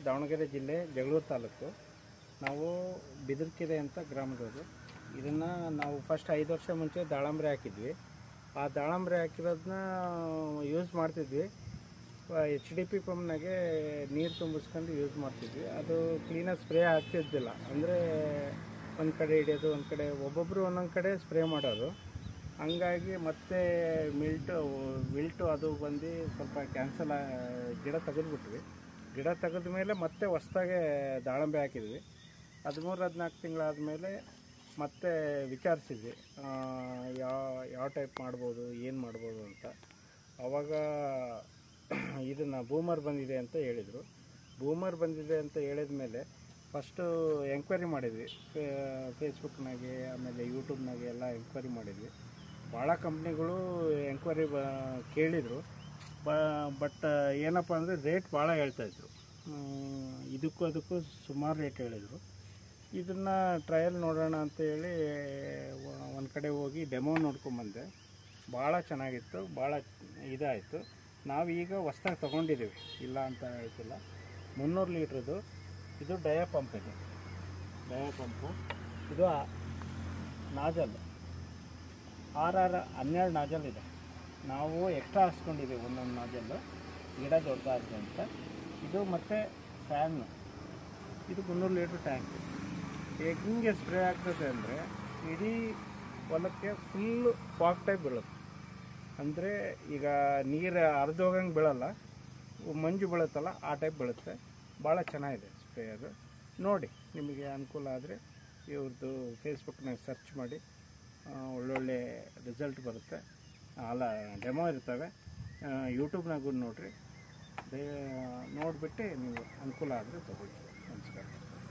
ದಾವಣಗೆರೆ ಜಿಲ್ಲೆ ಜಗಳೂರು ತಾಲೂಕು. ನಾವು ಬಿದಿರ್ಕೆರೆ ಅಂತ ಗ್ರಾಮದವರು. ಇದನ್ನು ನಾವು ಫಸ್ಟ್ 5 ವರ್ಷ ಮುಂಚೆ ದಾಳಂಬ್ರೆ ಹಾಕಿದ್ವಿ. ಆ ದಾಳಂಬ್ರೆ ಹಾಕಿರೋದನ್ನ ಯೂಸ್ ಮಾಡ್ತಿದ್ವಿ. HDP ಪಂಪ್ನಾಗೆ ನೀರು ತುಂಬಿಸ್ಕೊಂಡು ಯೂಸ್ ಮಾಡ್ತಿದ್ವಿ. ಅದು ಕ್ಲೀನಾಗಿ ಸ್ಪ್ರೇ ಆಗ್ತಿದ್ದಿಲ್ಲ. ಅಂದರೆ ಒಂದು ಕಡೆ ಹಿಡಿಯೋದು, ಒಂದು ಕಡೆ ಒಬ್ಬೊಬ್ಬರು ಒಂದೊಂದು ಕಡೆ ಸ್ಪ್ರೇ ಮಾಡೋರು. ಹಂಗಾಗಿ ಮತ್ತೆ ವಿಲ್ಟು ಅದು ಬಂದು ಸ್ವಲ್ಪ ಕ್ಯಾನ್ಸಲ್ ಗಿಡ ತೆಗೆದುಬಿಟ್ವಿ. ಗಿಡ ತೆಗೆದ ಮೇಲೆ ಮತ್ತೆ ಹೊಸ್ದಾಗೆ ದಾಳಂಬೆ ಹಾಕಿದ್ವಿ. 13-14 ತಿಂಗಳಾದಮೇಲೆ ಮತ್ತೆ ವಿಚಾರಿಸಿದ್ವಿ ಯಾವ ಟೈಪ್ ಮಾಡ್ಬೋದು, ಏನು ಮಾಡ್ಬೋದು ಅಂತ. ಆವಾಗ ಇದನ್ನು ಬೂಮರ್ ಬಂದಿದೆ ಅಂತ ಹೇಳಿದರು. ಬೂಮರ್ ಬಂದಿದೆ ಅಂತ ಹೇಳಿದ ಮೇಲೆ ಫಸ್ಟು ಎಂಕ್ವೈರಿ ಮಾಡಿದ್ವಿ. ಫೇಸ್ಬುಕ್ನಾಗೆ, ಆಮೇಲೆ ಯೂಟ್ಯೂಬ್ನಾಗೆ ಎಲ್ಲ ಎಂಕ್ವೈರಿ ಮಾಡಿದ್ವಿ. ಭಾಳ ಕಂಪ್ನಿಗಳು ಎಂಕ್ವೈರಿ ಕೇಳಿದರು. ಬಟ್ ಏನಪ್ಪ ಅಂದರೆ ರೇಟ್ ಭಾಳ ಹೇಳ್ತಾಯಿದ್ರು. ಇದಕ್ಕೂ ಅದಕ್ಕೂ ಸುಮಾರು ರೇಟ್ ಹೇಳಿದರು. ಇದನ್ನು ಟ್ರಯಲ್ ನೋಡೋಣ ಅಂತೇಳಿ ಒಂದು ಕಡೆ ಹೋಗಿ ಡೆಮೋ ನೋಡ್ಕೊಂಬಂದೆ. ಭಾಳ ಚೆನ್ನಾಗಿತ್ತು, ಭಾಳ ಇದಾಯಿತು. ನಾವೀಗ ಹೊಸ್ದಾಗಿ ತೊಗೊಂಡಿದ್ದೀವಿ, ಇಲ್ಲ ಅಂತ ಹೇಳ್ತಿಲ್ಲ. 300 ಲೀಟ್ರದ್ದು ಇದು ಡಯಾ ಪಂಪ್. ಡಯಾ ಪಂಪು ಇದು ನಾಜಲ್ 12 ನಾಜಲ್ ಇದೆ. ನಾವು ಎಕ್ಸ್ಟ್ರಾ ಹಾಕ್ಸ್ಕೊಂಡಿದ್ದೀವಿ ಒಂದೊಂದು ನಾಜಲ್ಲು, ಗಿಡ ದೊಡ್ಡದಾಗಿದೆ ಅಂತ. ಇದು ಮತ್ತು ಫ್ಯಾನು, ಇದು 300 ಲೀಟ್ರ್ ಟ್ಯಾಂಕ್. ಹೆಂಗೆ ಸ್ಪ್ರೇ ಆಗ್ತದೆ ಅಂದರೆ ಇಡೀ ಹೊಲಕ್ಕೆ ಫುಲ್ಲು ಫಾಗ್ ಟೈಪ್ ಬೀಳುತ್ತೆ. ಅಂದರೆ ಈಗ ನೀರು ಹರಿದೋಗಂಗೆ ಬೀಳಲ್ಲ, ಮಂಜು ಬೀಳುತ್ತಲ್ಲ ಆ ಟೈಪ್ ಬೀಳುತ್ತೆ. ಭಾಳ ಚೆನ್ನಾಗಿದೆ ಸ್ಪ್ರೇ ಅದು. ನೋಡಿ, ನಿಮಗೆ ಅನುಕೂಲ ಆದರೆ ಇವ್ರದ್ದು ಫೇಸ್ಬುಕ್ನಾಗ ಸರ್ಚ್ ಮಾಡಿ, ಒಳ್ಳೊಳ್ಳೆ ರಿಸಲ್ಟ್ ಬರುತ್ತೆ. ಅಲ್ಲ, ಡೆಮೋ ಇರ್ತವೆ. ಯೂಟ್ಯೂಬ್ನಾಗೂ ನೋಡಿರಿ. ನೋಡಿಬಿಟ್ಟು ನೀವು ಅನುಕೂಲ ಆದರೆ ತೊಗೊಳ್ಳಿ.